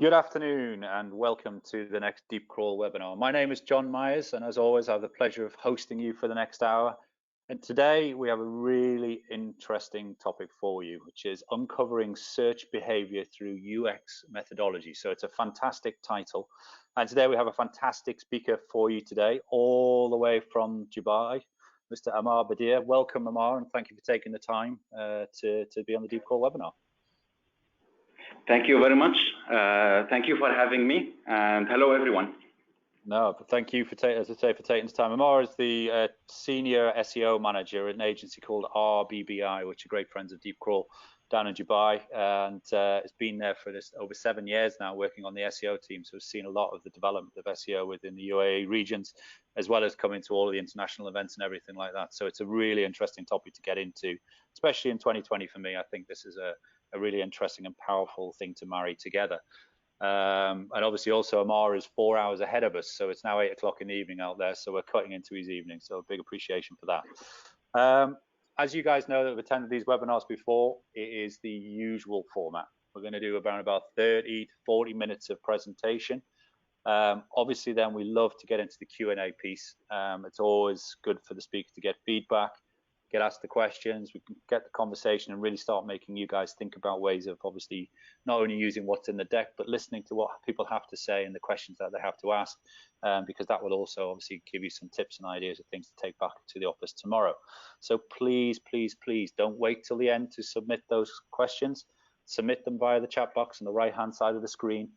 Good afternoon and welcome to the next Deep Crawl webinar. My name is John Myers, and as always I have the pleasure of hosting you for the next hour. And today we have a really interesting topic for you, which is uncovering search behavior through UX methodology. So it's a fantastic title. And today we have a fantastic speaker for you today, all the way from Dubai, Mr. Ammar Badr. Welcome, Ammar, and thank you for taking the time to be on the Deep Crawl webinar. Thank you very much. Thank you for having me, and hello everyone. No, but thank you for taking the time. Ammar is the senior SEO manager at an agency called RBBI, which are great friends of Deep Crawl down in Dubai, and has been there for over 7 years now, working on the SEO team. So we've seen a lot of the development of SEO within the UAE regions, as well as coming to all of the international events and everything like that. So it's a really interesting topic to get into, especially in 2020 for me. I think this is a really interesting and powerful thing to marry together. And obviously also Ammar is 4 hours ahead of us, so it's now 8 o'clock in the evening out there, so we're cutting into his evening, so a big appreciation for that. As you guys know that have attended these webinars before, it is the usual format. We're going to do about 30 to 40 minutes of presentation. Obviously then we love to get into the Q&A piece. It's always good for the speaker to get feedback, get asked the questions, we can get the conversation and really start making you guys think about ways of obviously not only using what's in the deck, but listening to what people have to say and the questions that they have to ask, because that will also obviously give you some tips and ideas of things to take back to the office tomorrow. So please, please, please don't wait till the end to submit those questions. Submit them via the chat box on the right-hand side of the screen.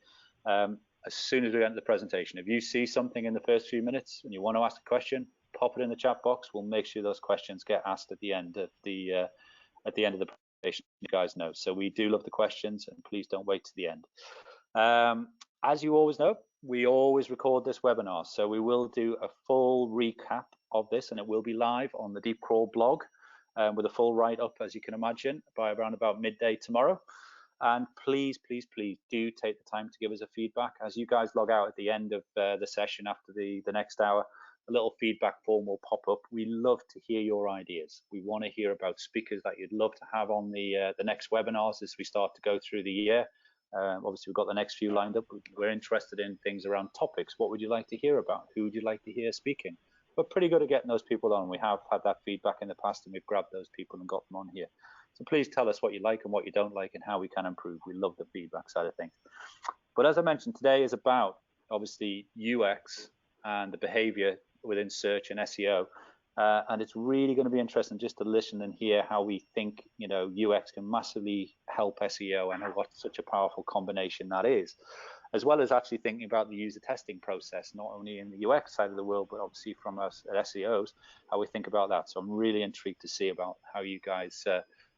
As soon as we enter the presentation, if you see something in the first few minutes and you want to ask a question, pop it in the chat box. We'll make sure those questions get asked at the end of the presentation. You guys know. So we do love the questions, and please don't wait to the end. As you always know, we always record this webinar, so we will do a full recap of this, and it will be live on the Deep Crawl blog with a full write-up, as you can imagine, by around about midday tomorrow. And please, please, please do take the time to give us a feedback as you guys log out at the end of the session after the next hour. A little feedback form will pop up. We love to hear your ideas. We want to hear about speakers that you'd love to have on the next webinars as we start to go through the year. Obviously, we've got the next few lined up. We're interested in things around topics. What would you like to hear about? Who would you like to hear speaking? We're pretty good at getting those people on. We have had that feedback in the past, and we've grabbed those people and got them on here. So please tell us what you like and what you don't like and how we can improve. We love the feedback side of things. But as I mentioned, today is about obviously UX and the behavior within search and SEO, and it's really going to be interesting just to listen and hear how we think UX can massively help SEO and what such a powerful combination that is, as well as actually thinking about the user testing process, not only in the UX side of the world, but obviously from us at SEOs, how we think about that. So I'm really intrigued to see about how you guys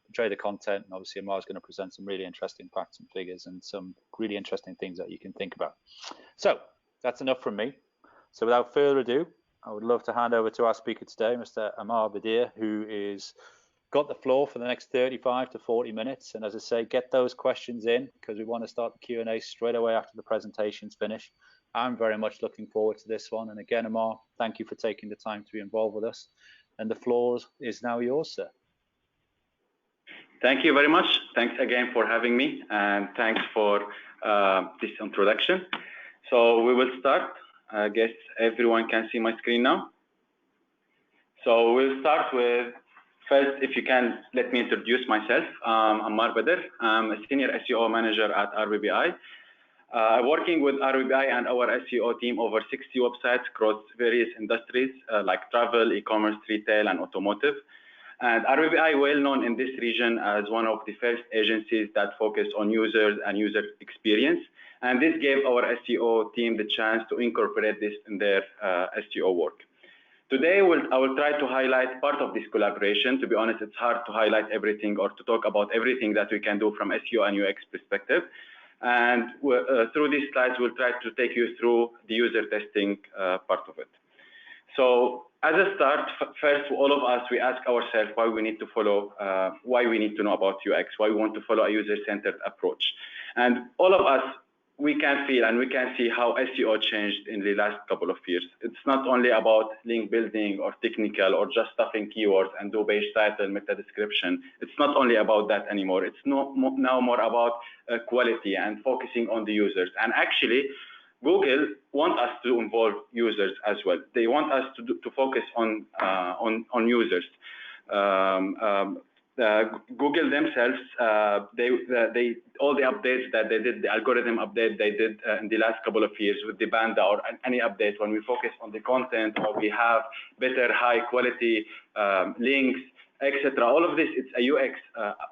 portray the content, and obviously Ammar's going to present some really interesting facts and figures and some really interesting things that you can think about. So that's enough from me. So without further ado, I would love to hand over to our speaker today, Mr. Ammar Badr, who is got the floor for the next 35 to 40 minutes. And as I say, get those questions in because we want to start the Q&A straight away after the presentation's finished. I'm very much looking forward to this one. And again, Ammar, thank you for taking the time to be involved with us. And the floor is now yours, sir. Thank you very much. Thanks again for having me, and thanks for this introduction. So we will start. I guess everyone can see my screen now. So we'll start with, first, if you can, let me introduce myself. I'm Ammar Badr. I'm a senior SEO manager at RBBI. Working with RBBI and our SEO team over 60 websites across various industries like travel, e-commerce, retail, and automotive. And RBBI well known in this region as one of the first agencies that focus on users and user experience. And this gave our SEO team the chance to incorporate this in their SEO work. Today, I will try to highlight part of this collaboration. To be honest, it's hard to highlight everything or to talk about everything that we can do from SEO and UX perspective. And through these slides, we'll try to take you through the user testing part of it. So as a start, first, all of us, we ask ourselves why we need to follow, why we need to know about UX, why we want to follow a user-centered approach. And all of us we can feel and we can see how SEO changed in the last couple of years. It's not only about link building or technical or just stuffing keywords and do page title, meta description. It's not only about that anymore. It's now more about quality and focusing on the users. And actually, Google want us to involve users as well. They want us to focus on users. Google themselves, all the updates that they did, the algorithm update they did in the last couple of years with the Panda or any update, when we focus on the content or we have better high quality links, etc. All of this, it's a UX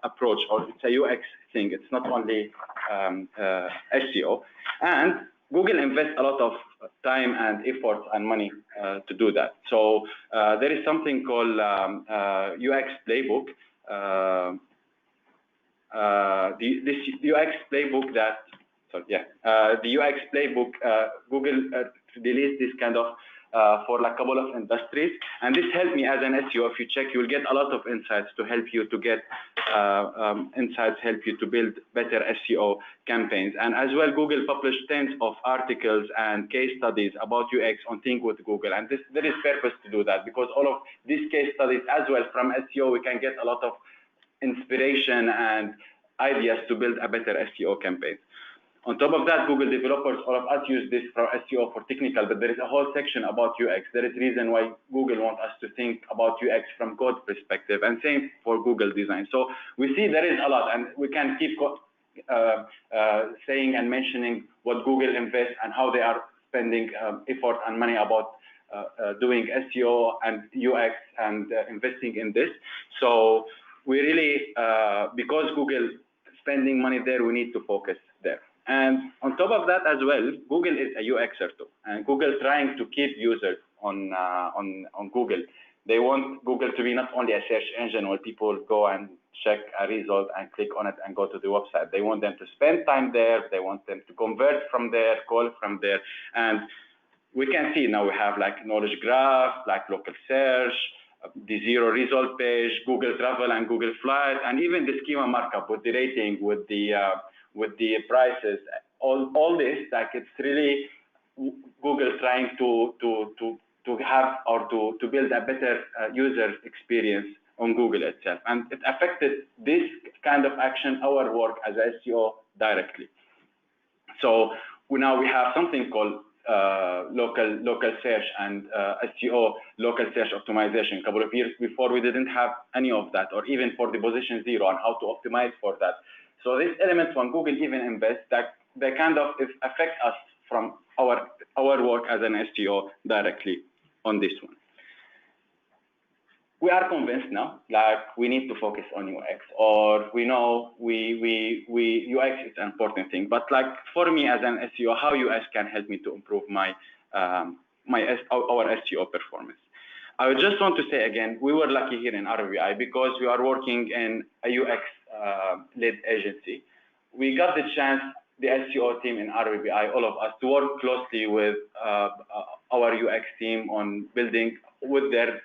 approach, or it's a UX thing. It's not only SEO. And Google invests a lot of time and effort and money to do that. So there is something called UX Playbook. This UX Playbook the UX Playbook, Google released this kind of for like a couple of industries, and this helped me as an SEO. If you check, you'll get a lot of insights to help you to get help you to build better SEO campaigns. And as well, Google published tens of articles and case studies about UX on Think with Google, and there is purpose to do that, because all of these case studies as well from SEO, we can get a lot of inspiration and ideas to build a better SEO campaign. On top of that, Google developers, all of us use this for SEO for technical, but there is a whole section about UX. There is a reason why Google wants us to think about UX from code perspective, and same for Google design. So we see there is a lot, and we can keep saying and mentioning what Google invests and how they are spending effort and money about doing SEO and UX and investing in this. So we really, because Google spending money there, we need to focus there. And on top of that as well, Google is a UXer too, and Google trying to keep users on Google. They want Google to be not only a search engine where people go and check a result and click on it and go to the website. They want them to spend time there. They want them to convert from there, call from there. And we can see now we have like knowledge graph, like local search, the zero result page, Google Travel and Google Flights, and even the schema markup with the rating, with the prices, all this, like it's really Google trying to have or to build a better user experience on Google itself, and it affected this kind of action, our work as SEO directly. So now we have something called local search and SEO local search optimization. A couple of years before, we didn't have any of that, or even for the position zero and how to optimize for that. So these elements, when Google even invests, that they kind of affect us from our work as an SEO directly on this one. We are convinced now, like we need to focus on UX, or we know UX is an important thing. But like for me as an SEO, how UX can help me to improve our SEO performance. I would just want to say again, we were lucky here in RBBI because we are working in a UX-led agency. We got the chance, the SEO team in RBBI, all of us, to work closely with our UX team on building with their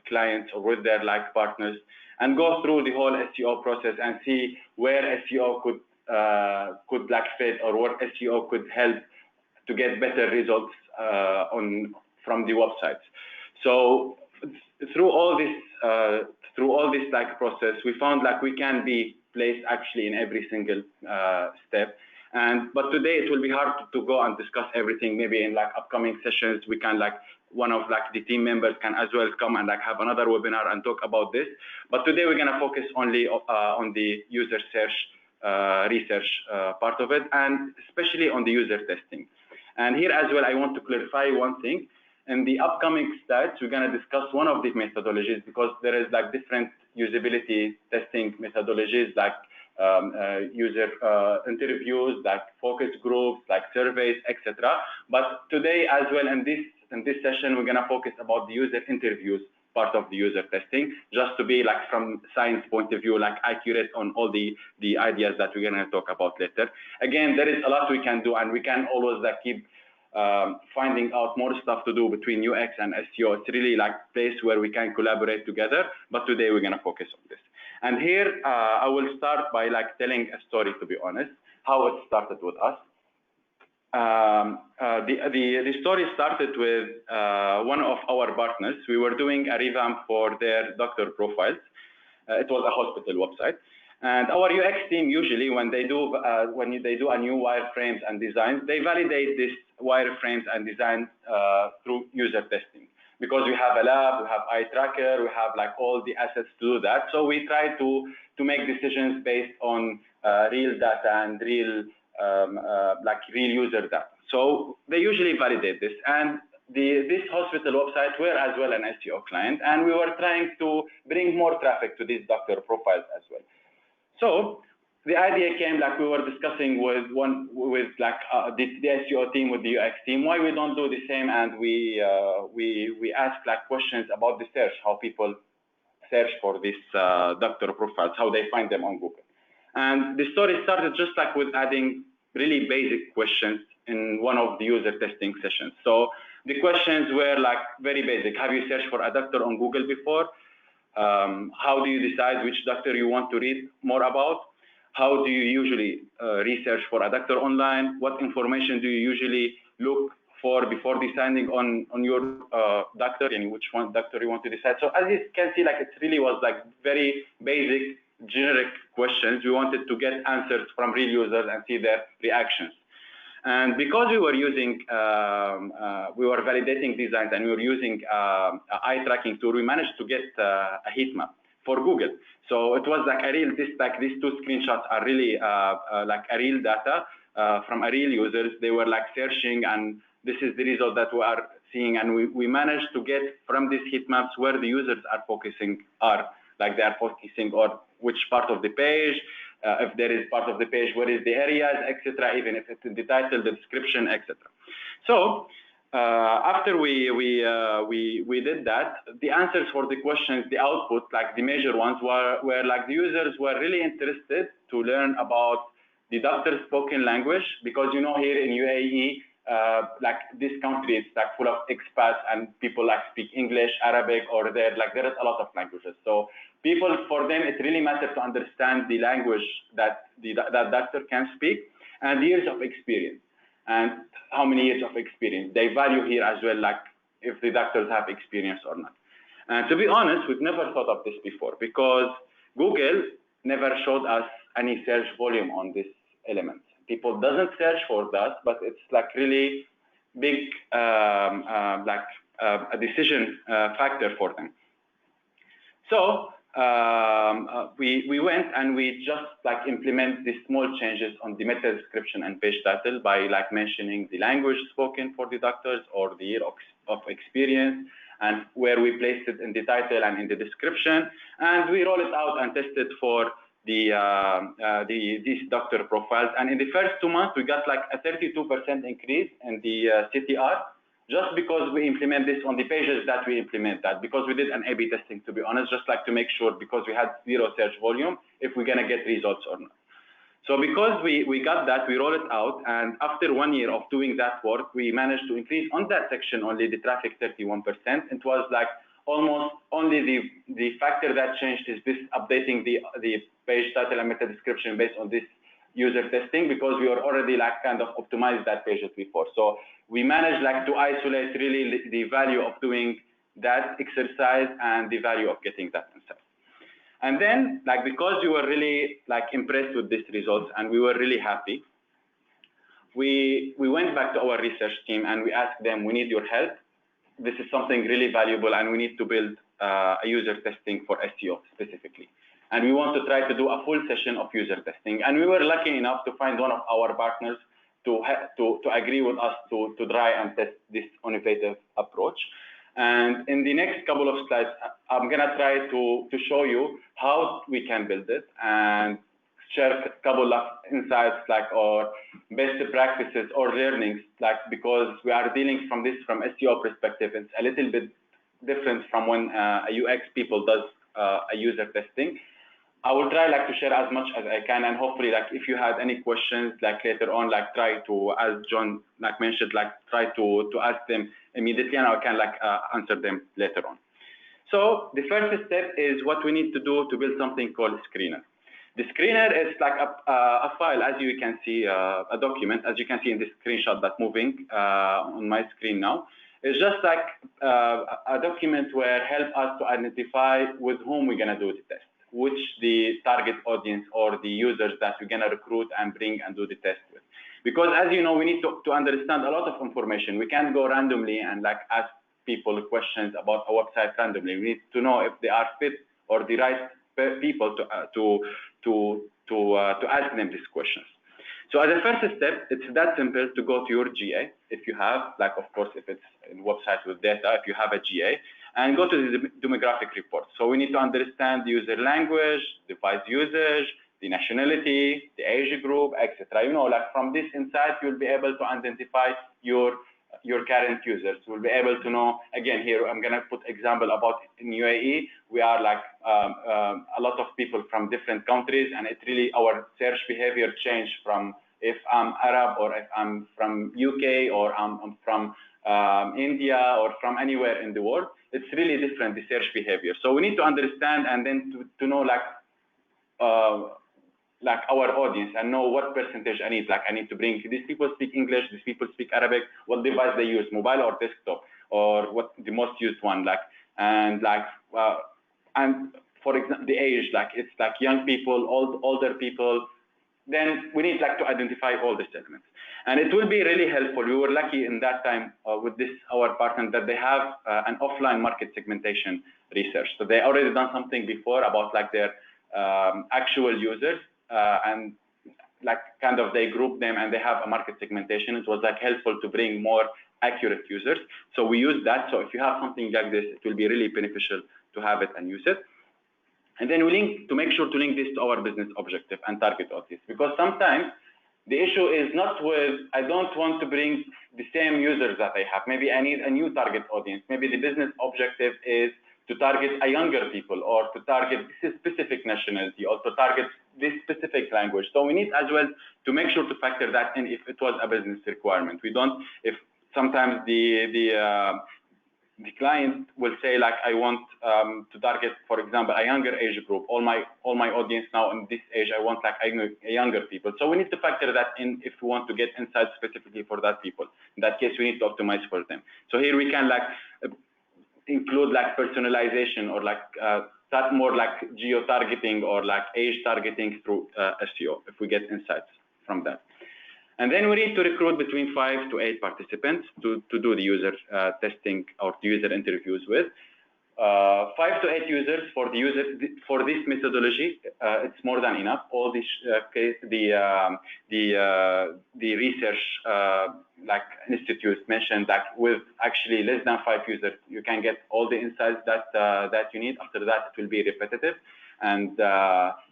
clients or with their like partners, and go through the whole SEO process and see where SEO could like fit, or what SEO could help to get better results from the websites. So through all this like process, we found like we can be placed actually in every single step. But today it will be hard to go and discuss everything. Maybe in like upcoming sessions, we can like one of like the team members can as well come and like have another webinar and talk about this. But today we're gonna focus only on the user search research part of it, and especially on the user testing. And here as well, I want to clarify one thing. In the upcoming slides, we're going to discuss one of these methodologies, because there is like different usability testing methodologies, like user interviews, like focus groups, like surveys, etc. But today as well, in this session, we're going to focus about the user interviews part of the user testing, just to be like from science point of view, like accurate on all the ideas that we're going to talk about later. Again, there is a lot we can do, and we can always like keep finding out more stuff to do between UX and SEO. It's really like a place where we can collaborate together, but today we're going to focus on this. And here I will start by like telling a story, to be honest, how it started with us. the story started with one of our partners. We were doing a revamp for their doctor profiles. It was a hospital website, and our UX team usually when they do a new wireframes and designs, they validate this wireframes and designs through user testing, because we have a lab, we have eye tracker, we have like all the assets to do that. So we try to make decisions based on real data and real real user data. So they usually validate this, and this hospital website were as well an SEO client, and we were trying to bring more traffic to these doctor profiles as well. So the idea came, like we were discussing with the SEO team, with the UX team, why we don't do the same, and we ask like questions about the search, how people search for these doctor profiles, how they find them on Google. And the story started just like with adding really basic questions in one of the user testing sessions. So the questions were like very basic. Have you searched for a doctor on Google before? How do you decide which doctor you want to read more about? How do you usually research for a doctor online? What information do you usually look for before deciding on your doctor, and which one doctor you want to decide? So as you can see, like it really was like very basic, generic questions. We wanted to get answers from real users and see their reactions. And because we were using, we were validating designs, and we were using eye tracking tool, we managed to get a heat map for Google. So it was like a real, these two screenshots are really like a real data from a real users. They were like searching, and this is the result that we are seeing. And we managed to get from these heat maps where the users are focusing, like they are focusing on which part of the page, if there is part of the page, where is the areas, etc., even if it's in the title, the description, etc. So after we did that, the answers for the questions, the output, like the major ones, were like the users were really interested to learn about the doctor's spoken language, because you know here in UAE, like this country, it's like full of expats, and people like speak English, Arabic, or there is a lot of languages. So people, for them, it really matters to understand the language that that doctor can speak, and years of experience, and how many years of experience. They value here as well, like if the doctors have experience or not. And to be honest, we've never thought of this before, because Google never showed us any search volume on this element. People doesn't search for that, but it's like really big, a decision factor for them. So we went and we just like implement these small changes on the meta description and page title by like mentioning the language spoken for the doctors, or the year of experience, and where we placed it in the title and in the description, and we roll it out and test it for these doctor profiles. And in the first 2 months, we got like a 32% increase in the CTR, just because we implement this on the pages that we implement that, because we did an A/B testing, to be honest, just like to make sure, because we had zero search volume, if we're gonna get results or not. So because we got that, we roll it out, and after 1 year of doing that work, we managed to increase on that section only the traffic 31%. It was like almost only the factor that changed is this updating the page title and meta description based on this user testing, because we were already like kind of optimized that pages before. So we managed like to isolate really the value of doing that exercise and the value of getting that insight. And then like, because we were really like impressed with these results and we were really happy, we went back to our research team and we asked them, we need your help. This is something really valuable, and we need to build a user testing for SEO specifically. And we want to try to do a full session of user testing. And we were lucky enough to find one of our partners to agree with us to try and test this innovative approach. And in the next couple of slides, I'm gonna try to show you how we can build it and share a couple of insights, like, or best practices or learnings, like, because we are dealing from SEO perspective. It's a little bit different from when a UX people does a user testing. I will try like to share as much as I can, and hopefully like if you had any questions like later on, like try to, as John like mentioned, like try to ask them immediately, and I can like answer them later on. So the first step is what we need to do to build something called screener. The screener screener is like a file, as you can see, a document, as you can see in this screenshot that's moving on my screen now. It's just like a document where help us to identify with whom we're gonna do the test, which the target audience or the users that we're gonna recruit and bring and do the test with. Because as you know, we need to understand a lot of information. We can't go randomly and like ask people questions about a website randomly. We need to know if they are fit or the right people to ask them these questions. So as a first step, it's that simple to go to your GA, if you have, like of course, if it's a website with data, if you have a GA, and go to the demographic report. So we need to understand the user language, device usage, the nationality, the age group, etc. You know, like from this insight, you'll be able to identify your current users. We'll be able to know, again, here, I'm gonna put example about in UAE, we are like a lot of people from different countries, and it really, our search behavior changed from if I'm Arab or if I'm from UK or I'm from India or from anywhere in the world. It's really different, the search behavior. So we need to understand and then to know like our audience and know what percentage I need. Like I need to bring, these people speak English, these people speak Arabic, what device they use, mobile or desktop, or what the most used one, like, and like, and for example, the age, like it's like young people, older people, then we need like to identify all these elements. And it will be really helpful. We were lucky in that time with this, our partner, that they have an offline market segmentation research. So they already done something before about like their actual users, and like kind of they group them and they have a market segmentation. It was like helpful to bring more accurate users. So we use that. So if you have something like this, it will be really beneficial to have it and use it. And then we link, to make sure to link this to our business objective and target audience, because sometimes the issue is not with, I don't want to bring the same users that I have. Maybe I need a new target audience. Maybe the business objective is to target a younger people, or to target this specific nationality, or to target this specific language. So we need as well to make sure to factor that in if it was a business requirement. We don't, if sometimes the client will say like, I want to target, for example, a younger age group. All my audience now in this age, I want like a younger people. So we need to factor that in if we want to get insights specifically for that people. In that case, we need to optimize for them. So here we can like include like personalization, or like start more like geo-targeting or like age targeting through SEO if we get insights from that. And then we need to recruit between 5 to 8 participants to do the user testing or the user interviews with. 5 to 8 users for the user for this methodology, it's more than enough. All this the research like institutes mentioned that with actually less than 5 users, you can get all the insights that you need. After that, it will be repetitive, and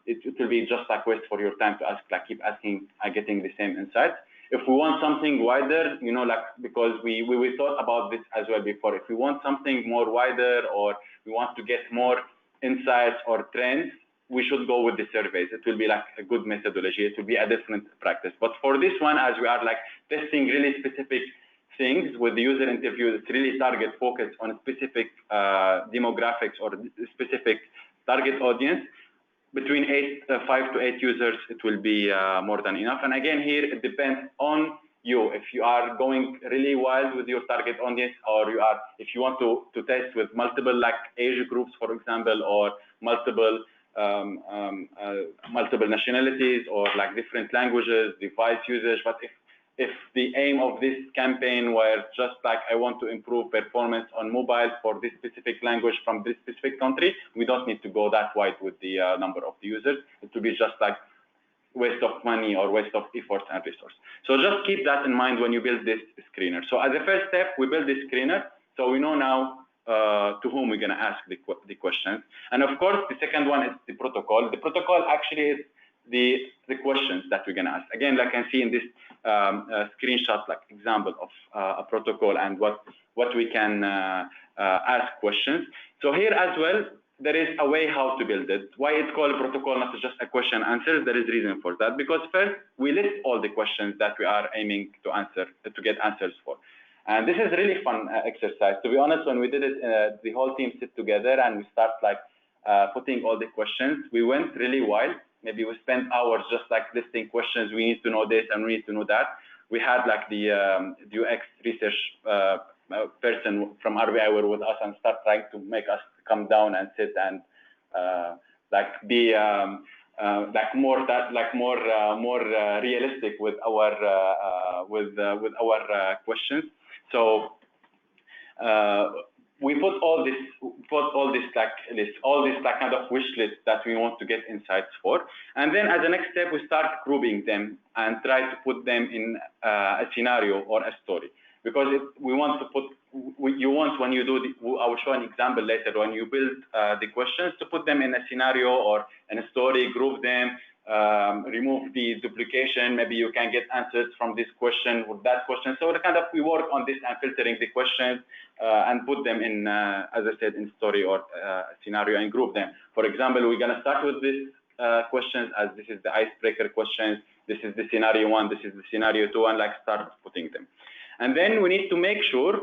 it will be just like waste for your time to ask, like keep asking and getting the same insights. If we want something wider, you know, like, because we thought about this as well before, if we want something more wider, or we want to get more insights or trends, we should go with the surveys. It will be like a good methodology. It will be a different practice. But for this one, as we are like testing really specific things with the user interviews, it's really target focused on specific demographics or specific target audience. Between 5 to 8 users, it will be more than enough. And again, here it depends on you. If you are going really wild with your target audience, or if you want to test with multiple like age groups, for example, or multiple nationalities, or like different languages, device usage. But if the aim of this campaign were just like, I want to improve performance on mobile for this specific language from this specific country, we don't need to go that wide with the number of the users. It will be just like waste of money or waste of effort and resource. So just keep that in mind when you build this screener. So as a first step, we build this screener. So we know now to whom we're going to ask the questions. And of course, the second one is the protocol. The protocol actually is the questions that we're going to ask. Again, like I can see in this screenshot, like example of a protocol and what we can ask questions. So here as well, there is a way how to build it. Why it's called a protocol, not just a question answers? There is reason for that. Because first, we list all the questions that we are aiming to answer, to get answers for. And this is a really fun exercise. To be honest, when we did it, the whole team sit together and we start like putting all the questions. We went really wild. maybe we spend hours just like listing questions. We need to know this and we need to know that. We had like the UX research person from RBBI were with us and start trying to make us come down and sit and like be like more realistic with our questions. So we put all this kind of wish list that we want to get insights for, and then as a next step we start grouping them and try to put them in a scenario or a story, because we want to put you want when you do I will show an example later, when you build the questions, to put them in a scenario or in a story, group them, remove the duplication. Maybe you can get answers from this question with that question. So we work on this and filtering the questions and put them in, as I said, in story or scenario and group them. For example, we're gonna start with this questions as this is the icebreaker questions. This is the scenario 1. This is the scenario 2, and like start putting them. And then we need to make sure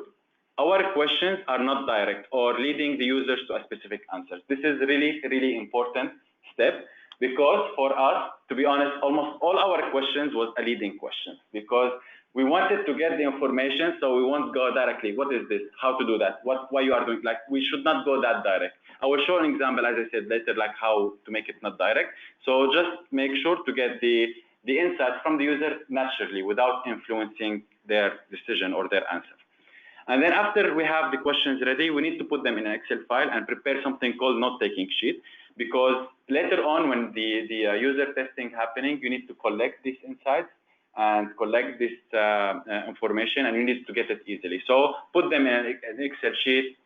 our questions are not direct or leading the users to a specific answer. This is really important step, because for us, to be honest, almost all our questions was a leading question, because we wanted to get the information, so we won't go directly. What is this? How to do that? Why you are doing? Like, we should not go that direct. I will show an example, as I said later, like how to make it not direct. So just make sure to get the insights from the user naturally without influencing their decision or their answer. And then after we have the questions ready, we need to put them in an Excel file and prepare something called note-taking sheet, because later on when the user testing happening, you need to collect these insights and collect this information, and you need to get it easily. So put them in an Excel sheet,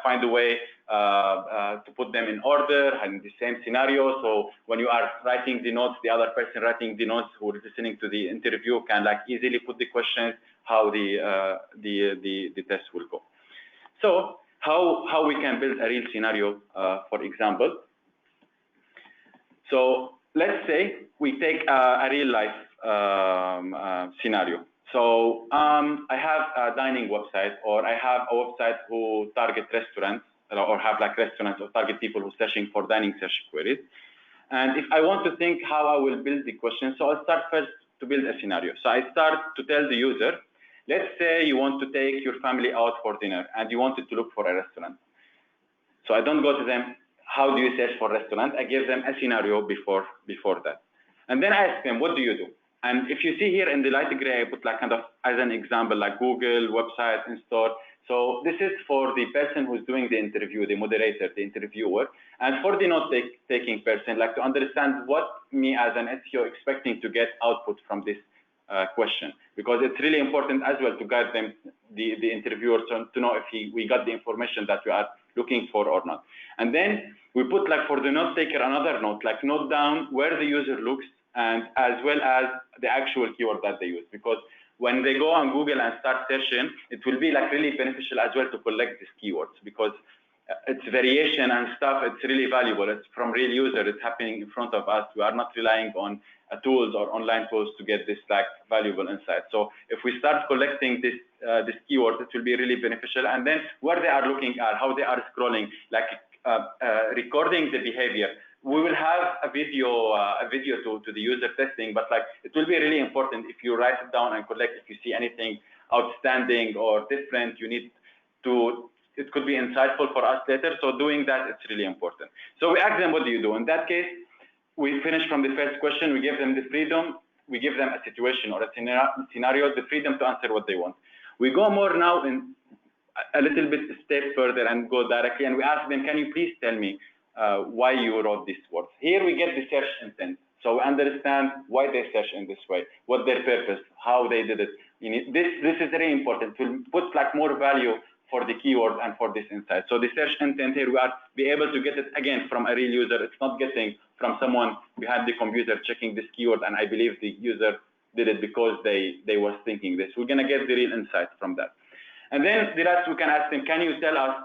find a way to put them in order and the same scenario. So when you are writing the notes, the other person writing the notes who is listening to the interview can easily put the questions, how the test will go. So how we can build a real scenario, for example. So let's say we take a real life scenario. So I have a dining website, or I have a website who target restaurants, or have restaurants or target people who are searching for dining search queries. And if I want to think how I will build the question, so I'll start first to build a scenario. So I start to tell the user, let's say you want to take your family out for dinner and you wanted to look for a restaurant. So I don't go to them, how do you search for restaurant? I give them a scenario before that. And then I ask them, what do you do? And if you see here in the light gray, I put as an example, like Google, website, in-store. So this is for the person who's doing the interview, the moderator, the interviewer. And for the note-taking person, to understand what me as an SEO expecting to get output from this question, because it's really important as well to guide them, the interviewer, to know if we got the information that we are looking for or not. And then we put for the note taker another note, note down where the user looks, and as well as the actual keyword that they use, because when they go on Google and start searching, it will be really beneficial as well to collect these keywords, because it's variation and stuff. It's really valuable. It's from real user. It's happening in front of us. We are not relying on tools or online tools to get this valuable insight. So if we start collecting this keyword, it will be really beneficial. And then where they are looking at, how they are scrolling, recording the behavior. We will have a video to the user testing, but it will be really important if you write it down and collect. If you see anything outstanding or different, you need to. It could be insightful for us later. So doing that, it's really important. So we ask them, what do you do? In that case, we finish from the first question. We give them the freedom. We give them a situation or a scenario, the freedom to answer what they want. We go more now in a little bit step further and go directly, and we ask them, can you please tell me why you wrote these words? Here we get the search intent. So we understand why they search in this way, what their purpose, how they did it. This is very important to put more value for the keyword and for this insight. So the search intent here, we are be able to get it again from a real user. It's not getting from someone behind the computer checking this keyword, and I believe the user did it because they was thinking this. We're gonna get the real insight from that. And then the last, we can ask them, can you tell us,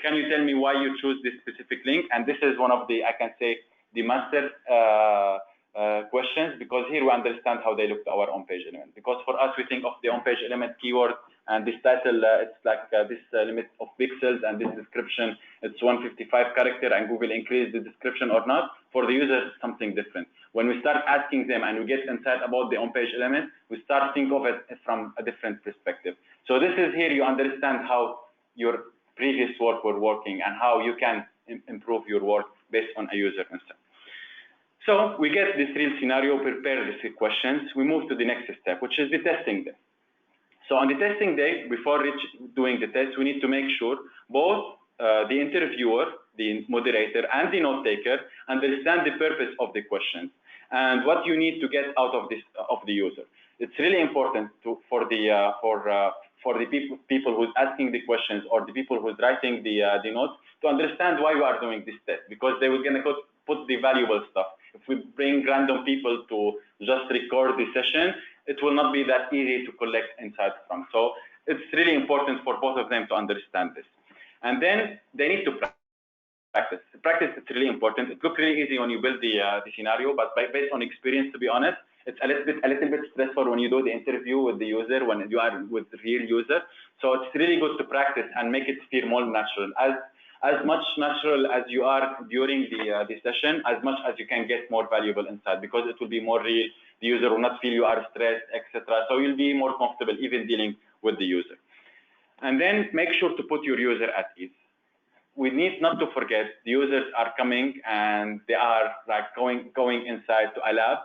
can you tell me why you choose this specific link? And this is one of the, I can say, the master questions, because here we understand how they look to our on-page element. Because for us, we think of the on-page element keyword and this title, it's like this limit of pixels, and this description, it's 155 character, and Google increase the description or not. For the user, it's something different. When we start asking them and we get insight about the on-page element, we start think of it from a different perspective. So this is here you understand how your previous work were working and how you can improve your work based on a user insight. So we get this real scenario, prepare the questions. We move to the next step, which is the testing day. So on the testing day, before doing the test, we need to make sure both the interviewer, the moderator, and the note taker understand the purpose of the questions and what you need to get out of the user. It's really important for the people who's asking the questions or the people who's writing the notes to understand why you are doing this test, because they will gonna put the valuable stuff. If we bring random people to just record the session, it will not be that easy to collect insights from. So it's really important for both of them to understand this. And then they need to practice. Practice is really important. It looks really easy when you build the scenario, but based on experience, to be honest, it's a little bit stressful when you do the interview with the user, when you are with the real user. So it's really good to practice and make it feel more natural. As much natural as you are during the session, as much as you can get more valuable insight, because it will be more real. The user will not feel you are stressed, etc. So you'll be more comfortable even dealing with the user. And then make sure to put your user at ease. We need not to forget the users are coming and they are like going inside to a lab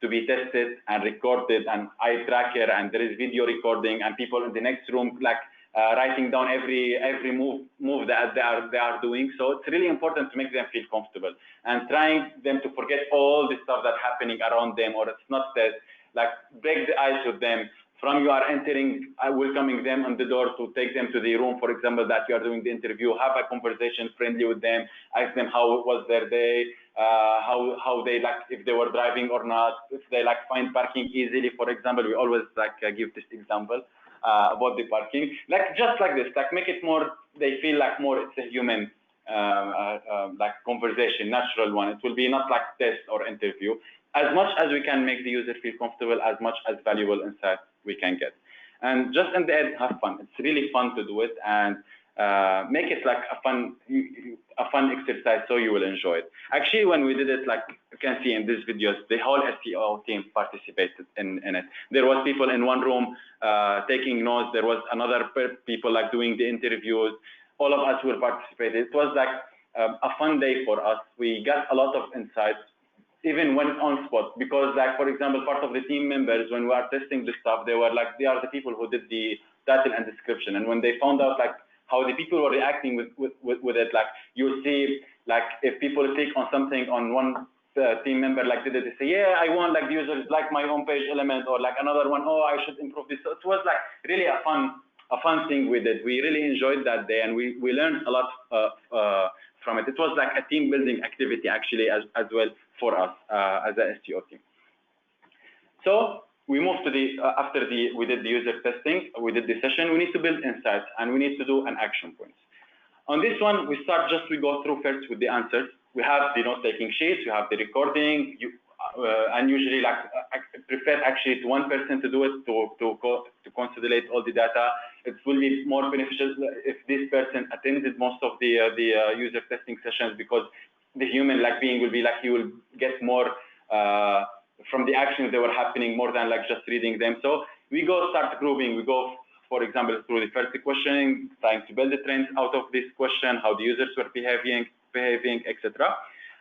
to be tested and recorded and eye tracker, and there is video recording and people in the next room like writing down every move that they are doing. So it's really important to make them feel comfortable and trying them to forget all the stuff that's happening around them, or it's not that, like break the ice with them. From you are entering, welcoming them on the door to take them to the room, for example, that you are doing the interview, have a conversation friendly with them, ask them how was their day, how they like, if they were driving or not, if they like find parking easily, for example. We always like give this example about the parking, like just like this, like make it more, they feel like more it's a human like conversation, natural one. It will be not like test or interview. As much as we can make the user feel comfortable, as much as valuable insight we can get. And just in the end, have fun. It's really fun to do it, and make it like a fun exercise, so you will enjoy it. Actually, when we did it, like you can see in these videos, the whole SEO team participated in it. There was people in one room taking notes. There was another people like doing the interviews. All of us will participate. It was like a fun day for us. We got a lot of insights, even when on spot, because like, for example, part of the team members, when we are testing the stuff, they were like, they are the people who did the title and description. And when they found out like how the people were reacting with it, like you see, like if people click on something on one team member, like did it, they say, yeah, I want like the users like my homepage element, or like another one, oh, I should improve this. So it was like really a fun thing we did. We really enjoyed that day, and we learned a lot from it. It was like a team building activity actually as well for us as a SEO team. So we moved to the, after we did the user testing, we did the session, we need to build insights and we need to do an action points. On this one, we go through first with the answers. We have the note-taking sheets, we have the recording, and usually like I prefer actually to one person to do it to consolidate all the data. It will be more beneficial if this person attended most of the user testing sessions, because the human like being will be like, he will get more from the actions that were happening more than like just reading them. So we start grouping. We go, for example, through the first question, trying to build the trends out of this question, how the users were behaving, etc.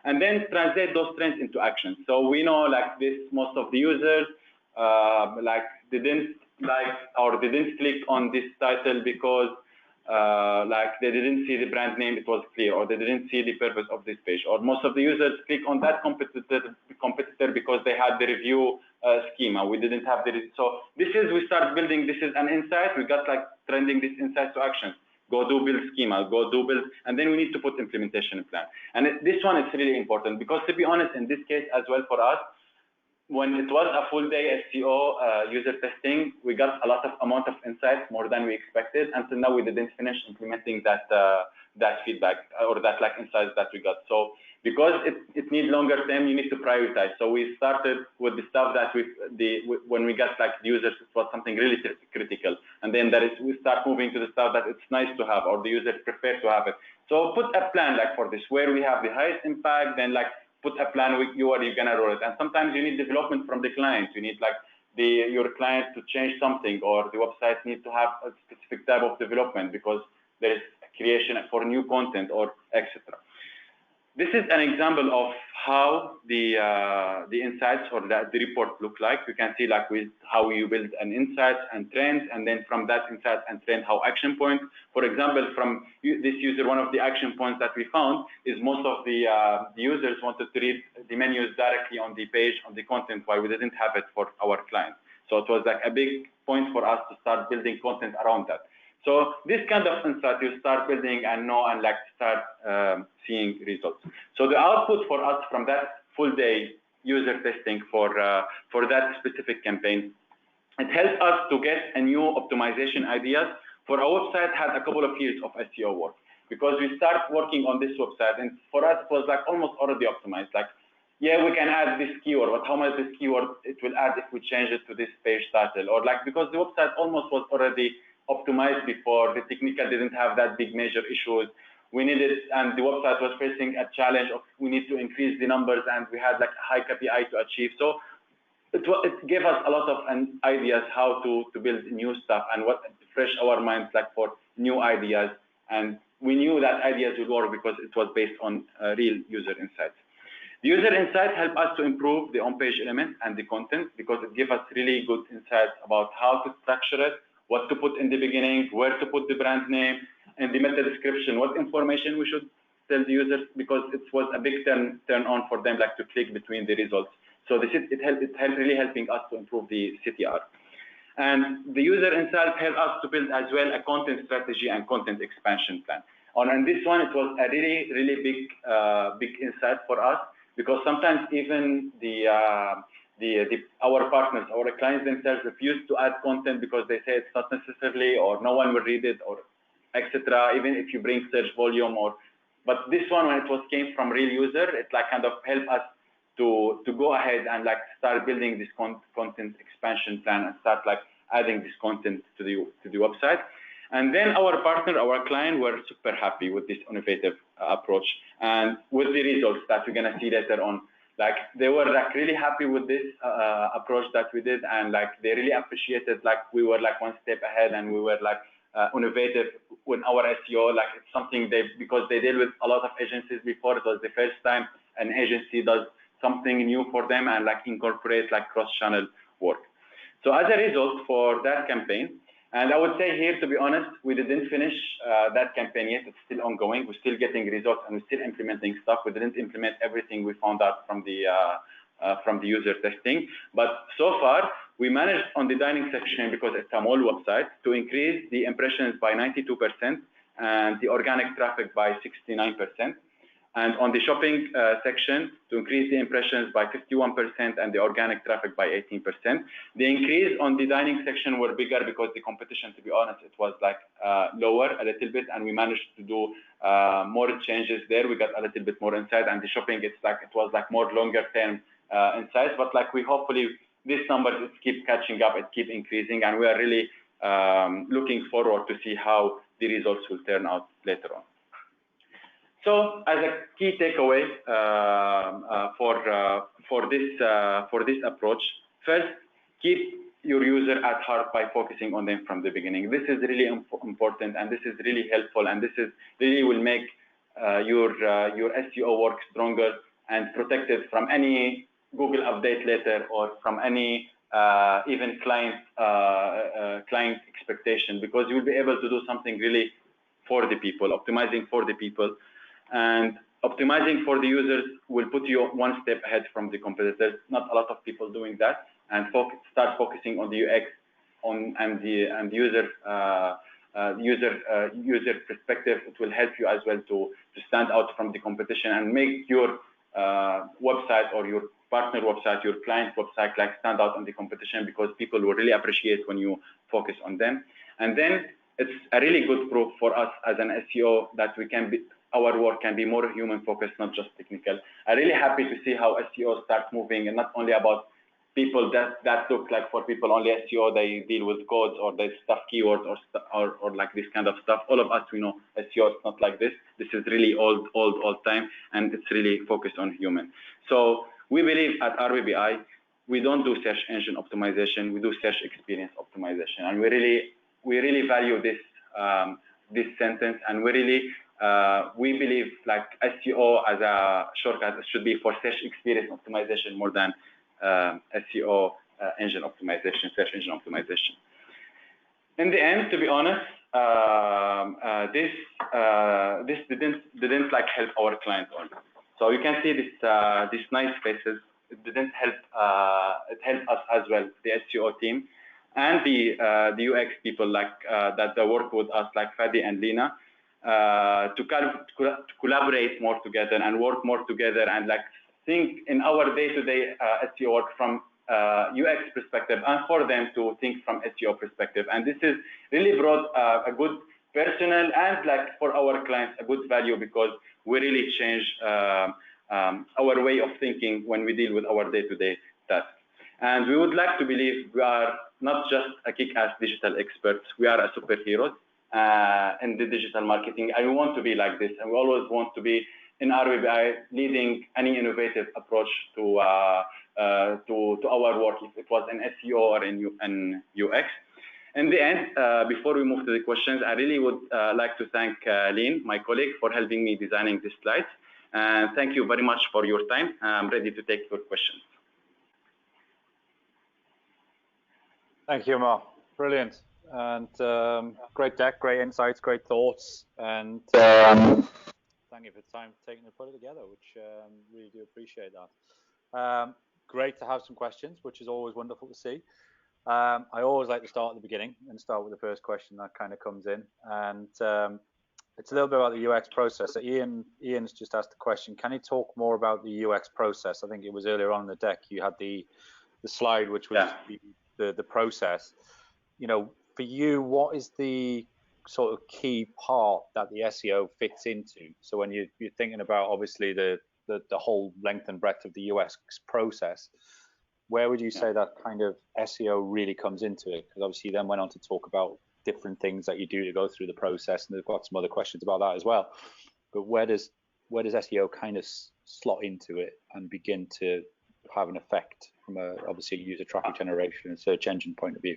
And then translate those trends into action. So we know like this, most of the users like didn't like or didn't click on this title because like they didn't see the brand name, it was clear, or they didn't see the purpose of this page, or most of the users click on that competitor because they had the review schema. We didn't have the, so this is, we start building, this is an insight, we got like trending this insight to action. Go do build schema, go do build, and then we need to put implementation plan. And this one is really important, because to be honest, in this case as well for us, when it was a full day SEO user testing, we got a lot of amount of insights, more than we expected. Until now, we didn't finish implementing that that feedback or that like insights that we got. So Because it needs longer term, you need to prioritize. So we started with the stuff that when we got like the users, it was something really critical. And then we start moving to the stuff that it's nice to have, or the users prefer to have it. So put a plan like for this, where we have the highest impact, then like put a plan with you, or you're gonna roll it. And sometimes you need development from the client. You need like your client to change something, or the website needs to have a specific type of development because there is creation for new content, or etc. This is an example of how the insights or the report look like. You can see like with how you build an insight and trends, and then from that insight and trend, how action points. For example, from this user, one of the action points that we found is most of the users wanted to read the menus directly on the page, on the content, while we didn't have it for our clients. So it was like a big point for us to start building content around that. So this kind of insight you start building and know and like start seeing results. So the output for us from that full day user testing for that specific campaign, it helped us to get a new optimization ideas for our website. Had a couple of years of SEO work, because we start working on this website, and for us it was like almost already optimized. Like, yeah, we can add this keyword, but how much this keyword it will add if we change it to this page title, or like, because the website almost was already optimized before, the technical didn't have that big major issues. We needed, and the website was facing a challenge of we need to increase the numbers, and we had like a high KPI to achieve. So it gave us a lot of ideas how to build new stuff and what fresh our minds like for new ideas. And we knew that ideas would work because it was based on real user insights. The user insight helped us to improve the on-page element and the content, because it gave us really good insights about how to structure it, what to put in the beginning, where to put the brand name, and the meta description, what information we should tell the users, because it was a big turn on for them, like to click between the results. So it helped really helping us to improve the CTR. And the user insight helped us to build as well a content strategy and content expansion plan. And this one, it was a really big insight for us, because sometimes even our partners, our clients themselves refuse to add content because they say it's not necessarily, or no one will read it, or etc. Even if you bring search volume, but this one, when it came from real user, it like kind of helped us to go ahead and like start building this content expansion plan and start like adding this content to the website. And then our partner, our client, were super happy with this innovative approach and with the results that we're gonna see later on. Like they were like really happy with this approach that we did, and like they really appreciated like we were like one step ahead, and we were like innovative with our SEO. Like it's something because they deal with a lot of agencies before. It was the first time an agency does something new for them and like incorporate like cross-channel work. So as a result for that campaign, and I would say here, to be honest, we didn't finish that campaign yet. It's still ongoing. We're still getting results, and we're still implementing stuff. We didn't implement everything we found out from the user testing. But so far, we managed on the dining section, because it's a mall website, to increase the impressions by 92% and the organic traffic by 69%. And on the shopping section, to increase the impressions by 51% and the organic traffic by 18%. The increase on the dining section were bigger because the competition, to be honest, it was like lower a little bit, and we managed to do more changes there. We got a little bit more insight, and the shopping, it was like more longer term insights. But like hopefully these numbers keep catching up, it keep increasing, and we are really looking forward to see how the results will turn out later on. So as a key takeaway for this approach, first, keep your user at heart by focusing on them from the beginning. This is really important, and this is really helpful, and this is really will make your SEO work stronger and protected from any Google update later, or from any even client expectation, because you will be able to do something really for the people, optimizing for the people. And optimizing for the users will put you one step ahead from the competitors. Not a lot of people doing that, and start focusing on the UX and the user perspective. It will help you as well to stand out from the competition and make your website or your partner website, your client website, like stand out on the competition, because people will really appreciate when you focus on them. And then it's a really good proof for us as an SEO that we can our work can be more human focused, not just technical. I'm really happy to see how SEO starts moving, and not only about people that look like for people only SEO, they deal with codes or they stuff keywords or like this kind of stuff. All of us, we know SEO is not like this. This is really old time, and it's really focused on human. So we believe at RBBI, we don't do search engine optimization, we do search experience optimization, and we really value this this sentence, and we believe like SEO as a shortcut should be for search experience optimization more than SEO engine optimization, search engine optimization. In the end, to be honest, this didn't like help our clients only. So you can see these nice faces. It didn't help. It helped us as well, the SEO team and the UX people like that work with us, like Fadi and Lina, to collaborate more together and work more together and like think in our day-to-day SEO work from UX perspective, and for them to think from SEO perspective. And this is really brought a good personal and like for our clients a good value, because we really change our way of thinking when we deal with our day-to-day tasks. And we would like to believe we are not just a kick-ass digital experts, we are a superheroes in the digital marketing, and we want to be like this, and we always want to be in RBBI leading any innovative approach to our work, if it was in SEO or in UX. In the end, before we move to the questions, I really would like to thank Lynn, my colleague, for helping me designing this slides. And thank you very much for your time. I'm ready to take your questions. Thank you, Ammar. Brilliant. And great deck, great insights, great thoughts. And thank you for the time taking to put it together, which really do appreciate that. Great to have some questions, which is always wonderful to see. I always like to start at the beginning and start with the first question that kind of comes in. And it's a little bit about the UX process. So Ian's just asked the question, can you talk more about the UX process? I think it was earlier on in the deck, you had the slide, which was the process. You know, for you, what is the sort of key part that the SEO fits into? So when you're thinking about obviously the whole length and breadth of the UX process, where would you say that kind of SEO really comes into it? Because obviously you then went on to talk about different things that you do to go through the process, and they've got some other questions about that as well. But where does SEO kind of slot into it and begin to have an effect from obviously user traffic generation and search engine point of view?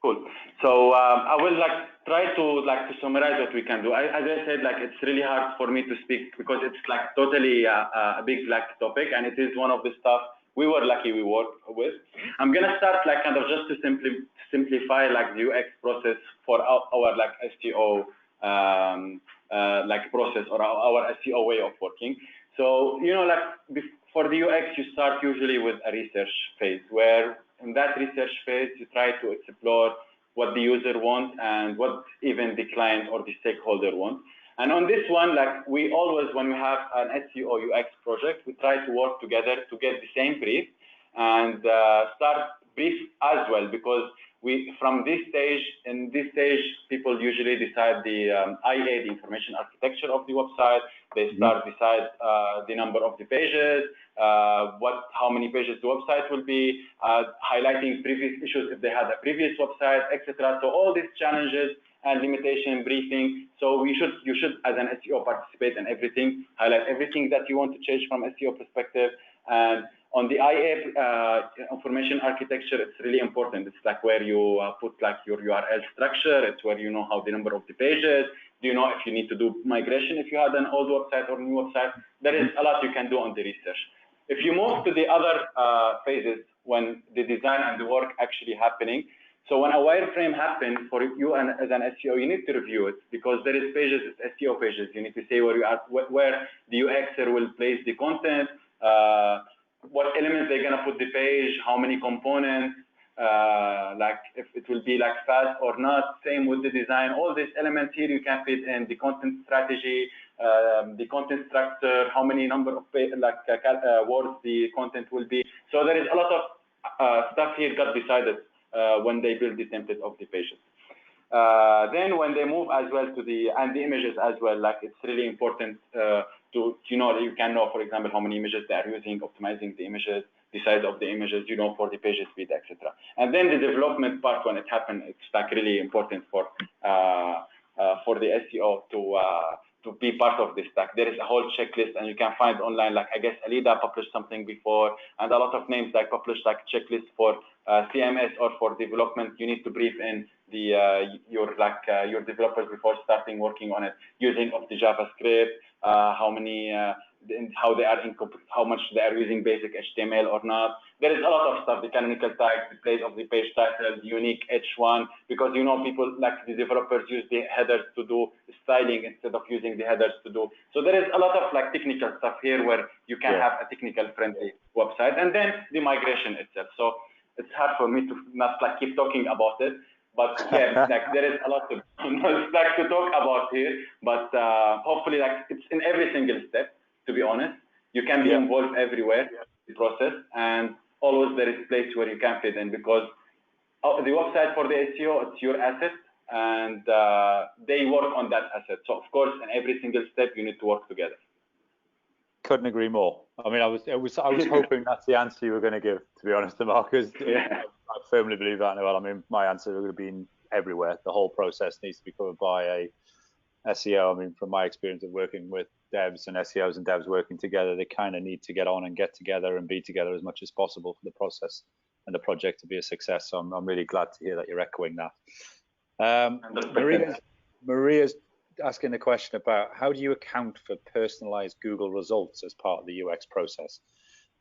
Cool. So I will try to summarize what we can do. As I said, it's really hard for me to speak because it's totally a big topic, and it is one of the stuff we were lucky we worked with. I'm gonna start kind of just to simplify the UX process for our SEO process or our SEO way of working. So for the UX, you start usually with a research phase, where in that research phase you try to explore what the user wants and what even the client or the stakeholder wants. And on this one, we always, when we have an SEO UX project, we try to work together to get the same brief and start brief as well, because from this stage, people usually decide the IA, the information architecture of the website. They decide the number of the pages, how many pages the website will be, highlighting previous issues if they had a previous website, etc. So all these challenges and limitation briefing. So you should, as an SEO, participate in everything, highlight everything that you want to change from SEO perspective. And on the IA information architecture, it's really important. It's where you put your URL structure. It's where you know how the number of the pages. Do you know if you need to do migration if you had an old website or new website? There is a lot you can do on the research. If you move to the other phases, when the design and the work actually happening, so when a wireframe happens for you and as an SEO, you need to review it, because there is pages, it's SEO pages. You need to say where you are, where the UXer will place the content, what elements they're gonna put the page, how many components, if it will be fast or not. Same with the design. All these elements here you can fit in the content strategy, the content structure, how many number of words the content will be. So there is a lot of stuff here got decided when they build the template of the pages. Then when they move as well to the images as well, like it's really important to you can know, for example, how many images they are using, optimizing the images, the size of the images, for the page speed, etc. And then the development part, when it happens, it's like really important for the SEO to be part of this stack. There is a whole checklist, and you can find online, like I guess Alida published something before, and a lot of names like publish like checklists for CMS or for development. You need to brief in the your developers before starting working on it, using of the JavaScript, how much they are using basic HTML or not. There is a lot of stuff, the canonical tags, the place of the page title, unique H1, because people like the developers use the headers to do styling instead of using the headers to do. So there is a lot of like technical stuff here where you can have a technical friendly website, and then the migration itself. So it's hard for me to not like keep talking about it, but yeah, like there is a lot to talk about here. But hopefully, like it's in every single step. To be honest, you can be involved everywhere in the process, and always there is a place where you can fit in, because the website for the SEO, it's your asset, and they work on that asset. So of course, in every single step, you need to work together. Couldn't agree more. I mean, I was hoping that's the answer you were going to give, to be honest, Ammar, because I firmly believe that. Well, I mean, my answer would have been everywhere. The whole process needs to be covered by a SEO. I mean, from my experience of working with devs and SEOs and devs working together, they kind of need to get on and get together and be together as much as possible for the process and the project to be a success. So I'm really glad to hear that you're echoing that. Maria's asking a question about how do you account for personalized Google results as part of the UX process?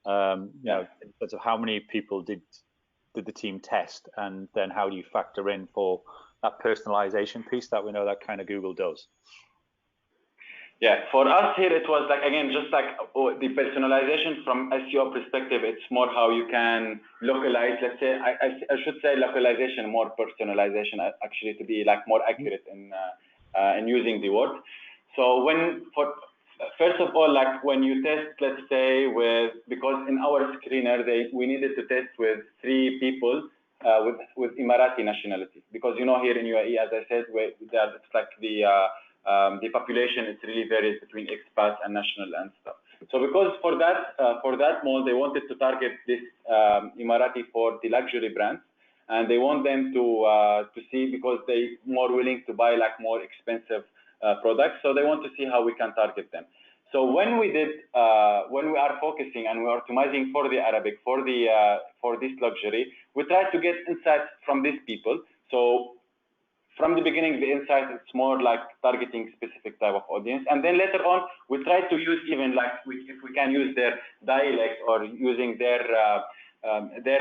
In terms of how many people did the team test, and then how do you factor in for that personalization piece that we know that kind of Google does? Yeah, for us here, it was like, again, just like the personalization from SEO perspective, it's more how you can localize, let's say, I should say localization, more personalization, actually, to be like more accurate in using the word. So first of all, like when you test, let's say because in our screener, we needed to test with 3 people with Emirati nationality, because here in UAE, as I said, it's like the population, it really varies between expats and national and stuff. So because for that mall, they wanted to target this Emirati for the luxury brands, and they want them to see, because they more willing to buy like more expensive products. So they want to see how we can target them. So when we are focusing and we're optimizing for the Arabic, for this luxury, we try to get insights from these people. So from the beginning, the insight, it's more like targeting specific type of audience. And then later on, we try to use even like, if we can use their dialect or using their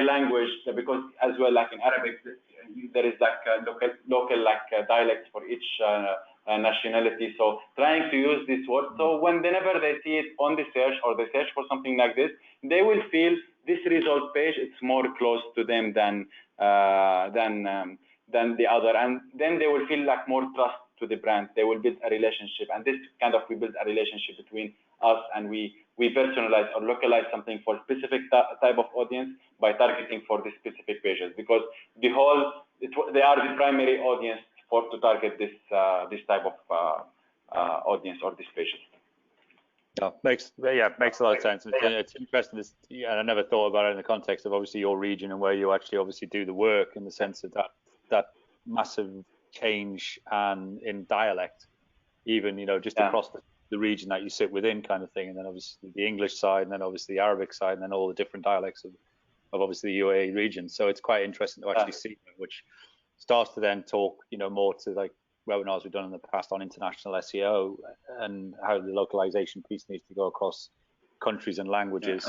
language, because as well, like in Arabic, there is like local like dialects for each nationality. So trying to use this word. So whenever they see it on the search or they search for something like this, they will feel this result page, it's more close to them than the other, and then they will feel like more trust to the brand. They will build a relationship, and this kind of, we build a relationship between us, and we personalize or localize something for specific type of audience by targeting for the specific pages, because they are the primary audience to target this type of audience or these pages. Makes a lot of sense. It's interesting. And I never thought about it in the context of obviously your region and where you actually obviously do the work, in the sense of that massive change and in dialect, even just across the region that you sit within, kind of thing, and then obviously the English side, and then obviously the Arabic side, and then all the different dialects of obviously the UAE region. So it's quite interesting to actually see that, which starts to then talk more to like webinars we've done in the past on international SEO and how the localization piece needs to go across countries and languages.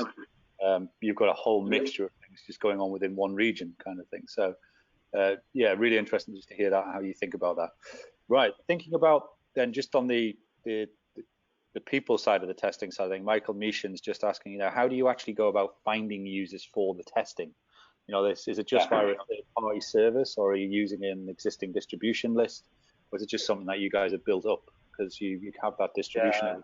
You've got a whole mixture of things just going on within one region, kind of thing. So really interesting just to hear that, how you think about that. Right, thinking about then just on the people side of the testing side, I think Michael Mishan's just asking, how do you actually go about finding users for the testing? Is it just via a third-party service, or are you using an existing distribution list, or is it just something that you guys have built up because you have that distribution?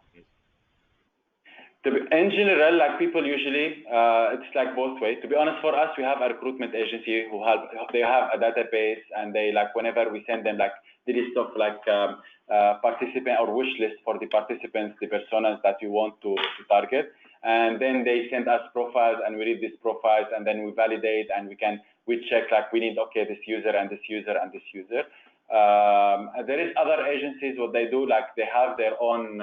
In general, like people usually, it's like both ways. To be honest, for us, we have a recruitment agency who help. They have a database, and they like whenever we send them like the list of like participant or wish list for the participants, the personas that we want to target, and then they send us profiles, and we read these profiles, and then we validate, and we check like we need this user and this user and this user. There is other agencies what they do, like they have their own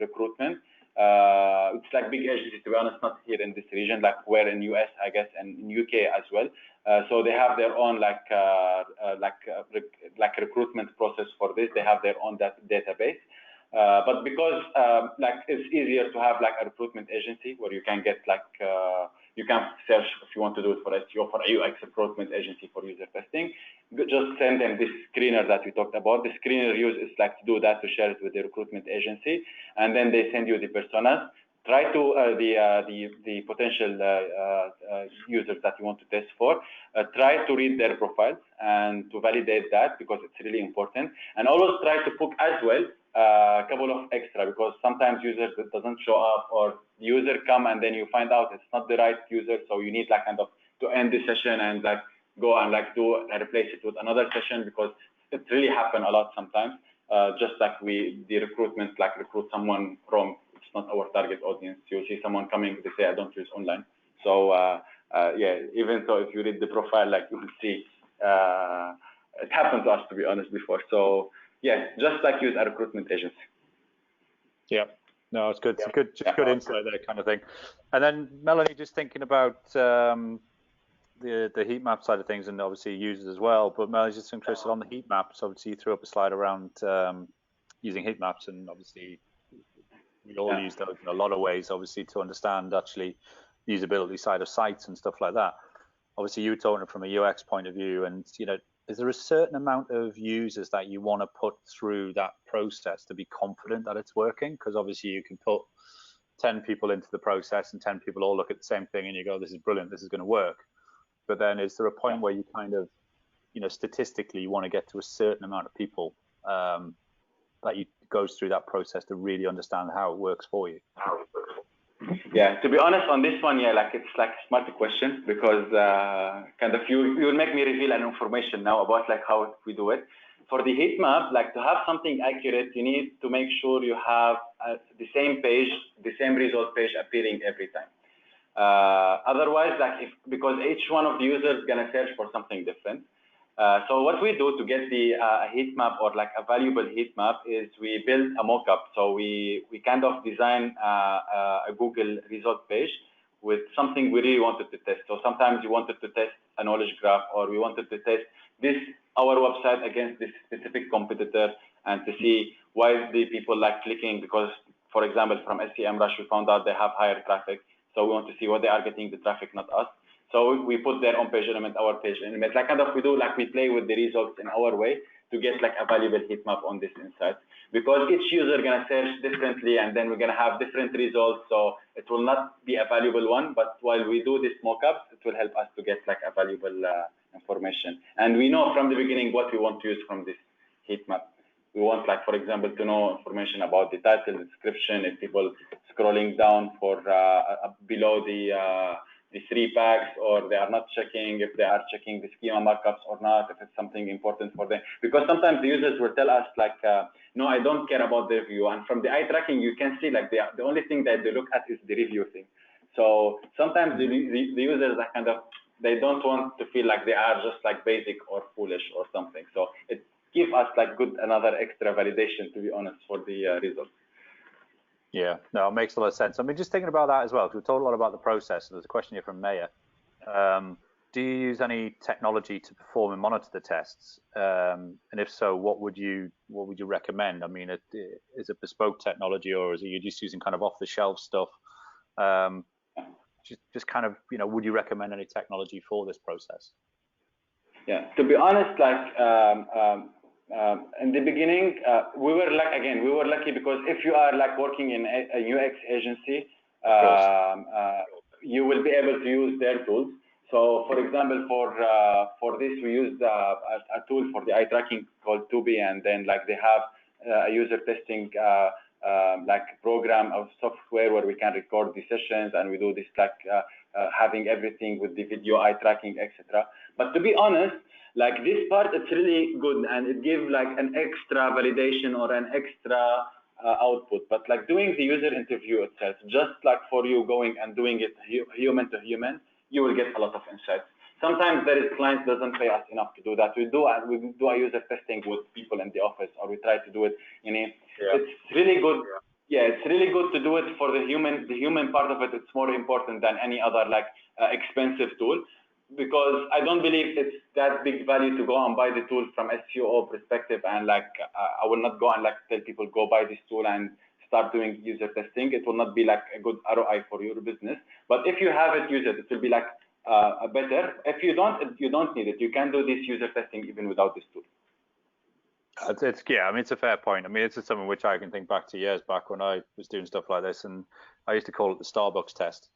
recruitment. It's like big agencies, to be honest, not here in this region, like we're in US, I guess, and in UK as well. So they have their own like recruitment process for this. They have their own database. But because like it's easier to have like a recruitment agency where you can get like you can search if you want to do it for SEO, for a UX recruitment agency for user testing. Just send them this screener that we talked about. The screener use is like to do that, to share it with the recruitment agency, and then they send you the personas. Try to the potential users that you want to test for. Try to read their profiles and to validate that, because it's really important. And always try to book as well a couple of extra, because sometimes users that doesn't show up, or the user come and then you find out it's not the right user, so you need like kind of to end the session and like go and like replace it with another session, because it really happen a lot sometimes. Just like the recruitment, like recruit someone from, it's not our target audience. You'll see someone coming, they say I don't use online. So yeah, even though if you read the profile, like you will see it happened to us, to be honest, before. So yeah, just like use a recruitment agency. Yeah, no, it's good. It's good insight there, kind of thing. And then Melanie, just thinking about the heat map side of things, and obviously users as well. But Melanie's just interested on the heat maps. Obviously, you threw up a slide around using heat maps, and obviously we all use those in a lot of ways, obviously, to understand actually the usability side of sites and stuff like that. Obviously, you were talking it from a UX point of view, and is there a certain amount of users that you want to put through that process to be confident that it's working? Because obviously you can put 10 people into the process and 10 people all look at the same thing and you go, this is brilliant, this is going to work. But then is there a point where you kind of, statistically you want to get to a certain amount of people that you goes through that process to really understand how it works for you? Yeah, to be honest on this one, like it's like a smart question, because kind of you will make me reveal an information now about like how we do it. For the heat map, like to have something accurate, you need to make sure you have the same page, the same result page appearing every time. Otherwise, like because each one of the users is gonna search for something different. So what we do to get the heat map, or like a valuable heat map, is we build a mock-up. So we kind of design a Google result page with something we really wanted to test. So sometimes we wanted to test a knowledge graph, or we wanted to test our website against this specific competitor, and to see why the people like clicking, because for example from SEMrush we found out they have higher traffic, so we want to see what they are getting the traffic, not us. So we put their own page element, our page element, like kind of we play with the results in our way to get like a valuable heat map on this insight, because each user gonna search differently, and then we're gonna have different results. So it will not be a valuable one, but while we do this mock-ups, it will help us to get like a valuable information. And we know from the beginning what we want to use from this heat map. We want, like, for example, to know information about the title, description, if people scrolling down for below the 3 packs, or they are not checking, if they are checking the schema markups or not, if it's something important for them. Because sometimes the users will tell us like, no, I don't care about the review. And from the eye tracking, you can see like the only thing that they look at is the review thing. So sometimes the users are kind of, they don't want to feel like they are just like basic or foolish or something. So it gives us like another extra validation, to be honest, for the results. Yeah, no, it makes a lot of sense. I mean, just thinking about that as well, because we've talked a lot about the process. There's a question here from Maya. Do you use any technology to perform and monitor the tests? And if so, what would you recommend? I mean, is it bespoke technology, or is it you just using kind of off-the-shelf stuff? Just kind of, would you recommend any technology for this process? Yeah, to be honest, like in the beginning, we were lucky, because if you are like working in a UX agency, you will be able to use their tools. So, for example, for this, we used a tool for the eye tracking called Tubi, and then like they have a user testing like program or software where we can record the sessions, and we do this like having everything with the video, eye tracking, etc. But to be honest, like this part, it's really good, and it gives like an extra validation or an extra output. But like doing the user interview itself, just like for you going and doing it human to human, you will get a lot of insights. Sometimes there is clients doesn't pay us enough to do that. We do a user testing with people in the office, or we try to do it. It's really good. Yeah, it's really good to do it for the human. The human part of it, it's more important than any other like expensive tool, because I don't believe it's that big value to go and buy the tool from SEO perspective. And like I will not go and like tell people go buy this tool and start doing user testing. It will not be like a good ROI for your business. But if you have it, use it. It will be like better. If you don't need it. You can do this user testing even without this tool. Yeah, I mean, it's a fair point. I mean, it's something which I can think back to years back when I was doing stuff like this, and I used to call it the Starbucks test.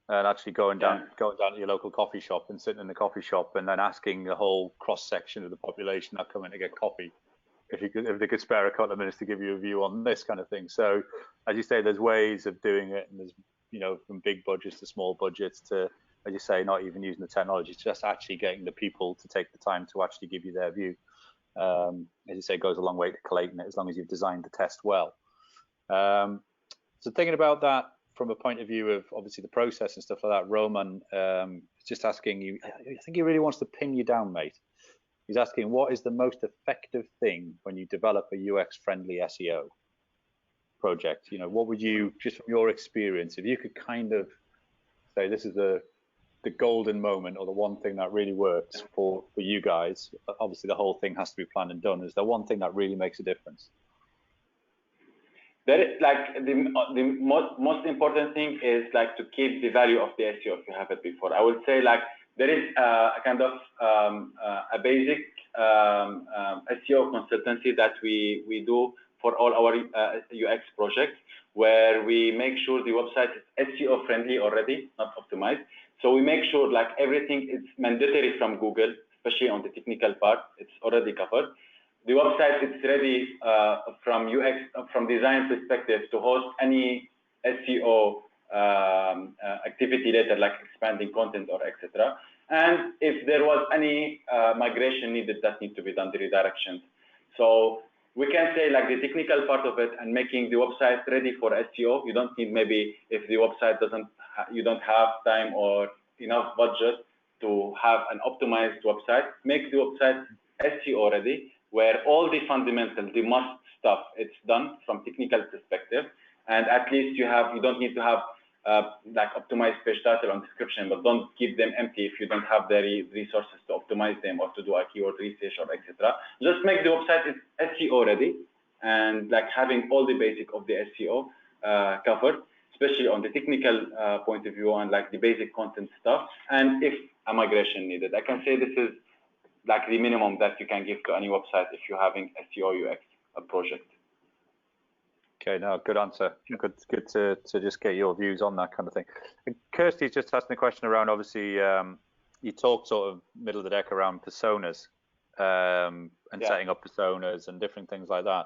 And actually going down to your local coffee shop and sitting in the coffee shop and then asking the whole cross section of the population that come in to get coffee if they could spare a couple of minutes to give you a view on this kind of thing. So as you say, there's ways of doing it, and there's from big budgets to small budgets to, as you say, not even using the technology, just actually getting the people to take the time to actually give you their view. As you say, it goes a long way to collating it, as long as you've designed the test well. So thinking about that from a point of view of obviously the process and stuff like that, Roman just asking you, I think he really wants to pin you down, mate. He's asking, what is the most effective thing when you develop a UX-friendly SEO project? What would you, just from your experience, if you could kind of say this is the golden moment, or the one thing that really works for you guys? Obviously, the whole thing has to be planned and done. Is there one thing that really makes a difference? There is like the most important thing is like to keep the value of the SEO if you have it before. I would say like there is a kind of a basic SEO consultancy that we do for all our UX projects, where we make sure the website is SEO friendly already, not optimized. So we make sure like everything is mandatory from Google, especially on the technical part, it's already covered. The website is ready from UX, from design perspective, to host any SEO activity later, like expanding content or etc. And if there was any migration needed, that needs to be done, the redirections. So we can say like the technical part of it and making the website ready for SEO. You don't need, maybe if the website you don't have time or enough budget to have an optimized website, make the website SEO ready, where all the fundamentals, the must stuff, it's done from technical perspective. And at least you don't need to have like optimized page title and description, but don't keep them empty if you don't have the resources to optimize them or to do a keyword research or etc. Just make the website SEO ready, and like having all the basic of the SEO covered, especially on the technical point of view, and like the basic content stuff. And if a migration needed, I can say this is like the minimum that you can give to any website if you're having SEO UX project. Okay, no, good answer. Good to just get your views on that kind of thing. And Kirsty's just asking a question around, obviously, you talked sort of middle of the deck around personas and setting up personas and different things like that.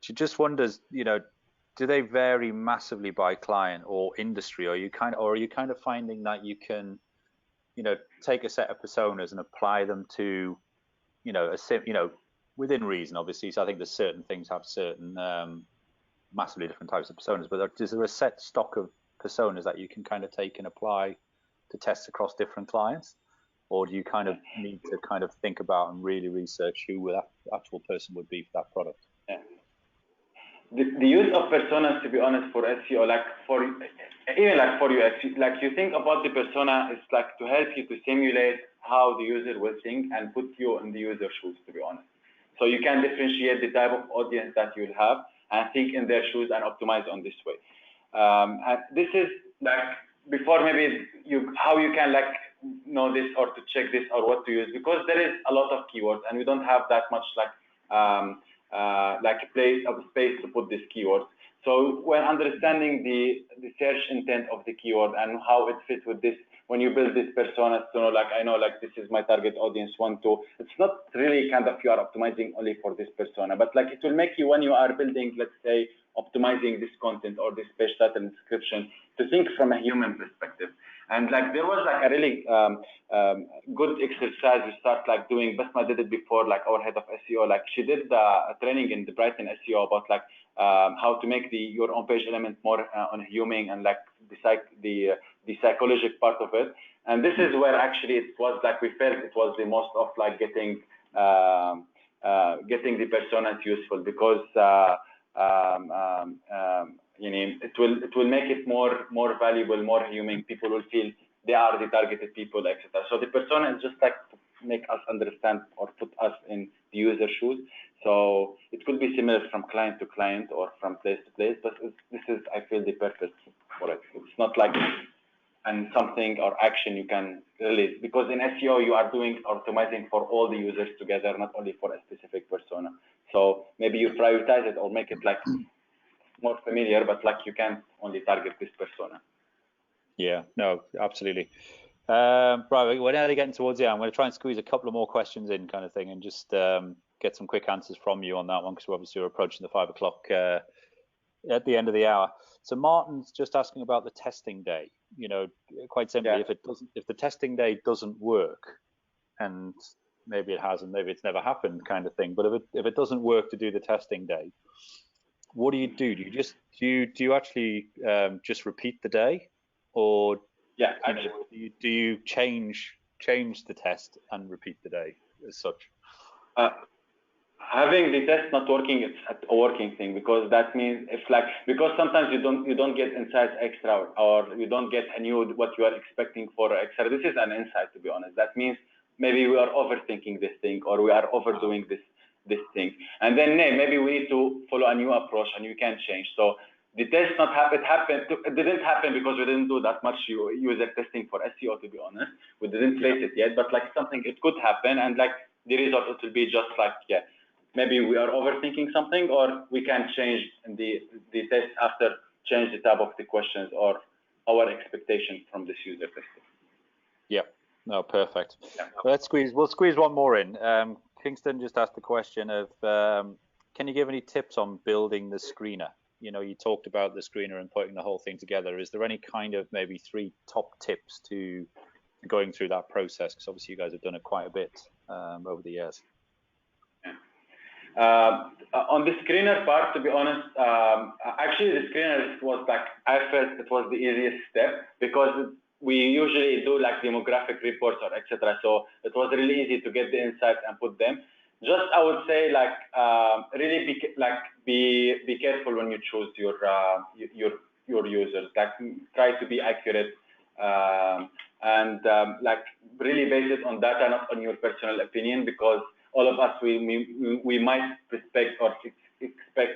She just wonders, do they vary massively by client or industry? Or are you kind of finding that you can, take a set of personas and apply them to, within reason, obviously. So I think there's certain things have certain massively different types of personas, but is there a set stock of personas that you can kind of take and apply to test across different clients? Or do you kind of need to kind of think about and really research who that actual person would be for that product? Yeah. The use of personas, to be honest, for SEO, like even like for UX, like you think about the persona, it's like to help you to simulate how the user will think and put you in the user shoes, to be honest. So you can differentiate the type of audience that you'll have and think in their shoes and optimize on this way. And this is like before maybe how you can like know this or to check this or what to use, because there is a lot of keywords and we don't have that much like a place of space to put these keywords. So when understanding the search intent of the keyword and how it fits with this, when you build these personas to know, like I know like this is my target audience 1, 2, it's not really kind of you are optimizing only for this persona, but like it will make you, when you are building, let's say, optimizing this content or this page title and description, to think from a human perspective. And like there was like a really good exercise we start like doing. Basma did it before, like our head of SEO, like she did a training in the Brighton SEO about like how to make your on page element more on human and like the psychological part of it. And this is where actually it was like we felt it was the most of like getting the personas useful, because you know, it will make it more valuable, more human. People will feel they are the targeted people, etc. So the persona is just like to make us understand or put us in the user shoes. So it could be similar from client to client or from place to place, but this is, I feel, the purpose for it. It's not like and something or action you can release, because in SEO you are doing optimizing for all the users together, not only for a specific persona. So maybe you prioritize it or make it like more familiar, but like you can't only target this persona. Yeah, no, absolutely. Right, we're nearly getting towards the end. I'm going to try and squeeze a couple of more questions in, kind of thing, and just get some quick answers from you on that one, because we're obviously approaching the 5 o'clock at the end of the hour. So Martin's just asking about the testing day. You know, quite simply, Yeah. if the testing day doesn't work, and maybe it hasn't, maybe it's never happened, kind of thing. But if it doesn't work to do the testing day, what do you do? Do you actually just repeat the day, or Yeah, do you change the test and repeat the day as such? Having the test not working, it's a working thing, because that means if like, because sometimes you don't get insights extra, or you don't get a new what you are expecting for extra. This is an insight, to be honest. That means maybe we are overthinking this thing, or we are overdoing this thing, and then maybe we need to follow a new approach, and you can change. So the test not happen. It didn't happen because we didn't do that much user testing for SEO, to be honest. We didn't place it yet, but like something, it could happen, and like the result, it will be just like, yeah, maybe we are overthinking something, or we can change the test after change the type of the questions or our expectation from this user testing. Yeah, no, perfect. Yeah. We'll squeeze one more in. Kingston just asked the question of, can you give any tips on building the screener? You know, you talked about the screener and putting the whole thing together. Is there any kind of maybe 3 top tips to going through that process? Because obviously you guys have done it quite a bit over the years. On the screener part, to be honest, actually the screener was like, I felt it was the easiest step, because we usually do like demographic reports or etc. So it was really easy to get the insights and put them. Just, I would say, like really be careful when you choose your users. Like try to be accurate and like really base it on data, not on your personal opinion, because all of us, we might expect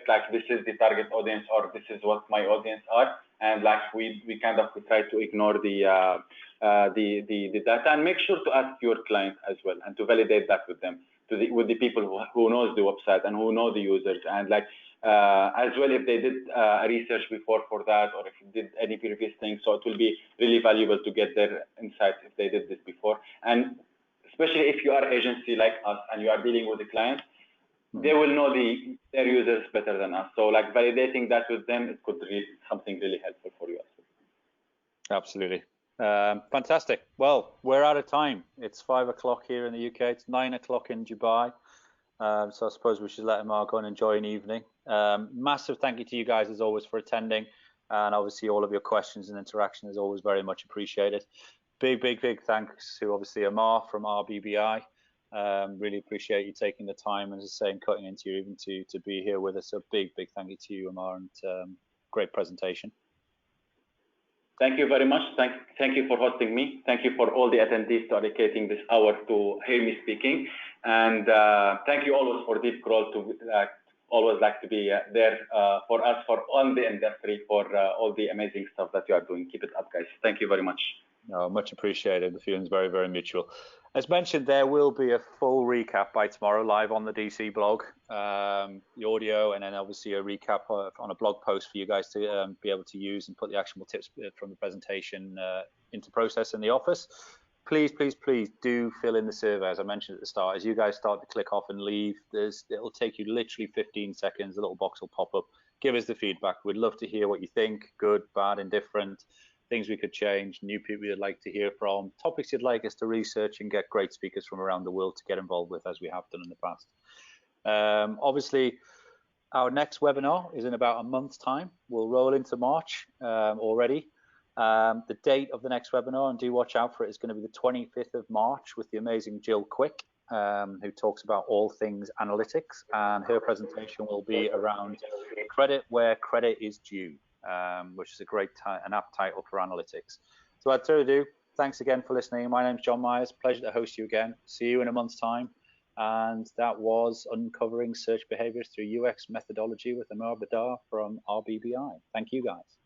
like this is the target audience, or this is what my audience are, and like we kind of try to ignore the data, and make sure to ask your client as well, and to validate that with them, with the people who knows the website and who know the users, and like as well if they did research before for that, or if they did any previous thing. So it will be really valuable to get their insights if they did this before, and especially if you are agency like us and you are dealing with the clients, they will know their users better than us. So like validating that with them, it could be something really helpful for you as well. Absolutely. Fantastic. Well, we're out of time. It's 5 o'clock here in the UK. It's 9 o'clock in Dubai. So I suppose we should let Ammar go and enjoy an evening. Massive thank you to you guys as always for attending. And obviously all of your questions and interaction is always very much appreciated. Big thanks to obviously Ammar from RBBI. Really appreciate you taking the time, as I say, and cutting into you even to be here with us. So big thank you to you, Ammar, and great presentation. Thank you very much. Thank you for hosting me. Thank you for all the attendees dedicating this hour to hear me speaking. And thank you always for Deep Crawl to always like to be there for us, for on the industry, for all the amazing stuff that you are doing. Keep it up, guys. Thank you very much. No, much appreciated. The feeling's very mutual. As mentioned, there will be a full recap by tomorrow live on the DC blog, the audio, and then obviously a recap on a blog post for you guys to be able to use and put the actionable tips from the presentation into process in the office. Please do fill in the survey, as I mentioned at the start. As you guys start to click off and leave, it'll take you literally 15 seconds. The little box will pop up. give us the feedback. We'd love to hear what you think, good, bad, indifferent, things we could change, new people you'd like to hear from, topics you'd like us to research and get great speakers from around the world to get involved with, as we have done in the past. Obviously, our next webinar is in about a month's time. We'll roll into March already. The date of the next webinar, and do watch out for it, is going to be the 25th of March with the amazing Jill Quick, who talks about all things analytics, and her presentation will be around credit where credit is due, which is a great an apt title for analytics. So without further ado, thanks again for listening. My name's John Myers. Pleasure to host you again. See you in a month's time. And that was Uncovering Search Behaviors Through UX Methodology with Ammar Badr from RBBI. Thank you, guys.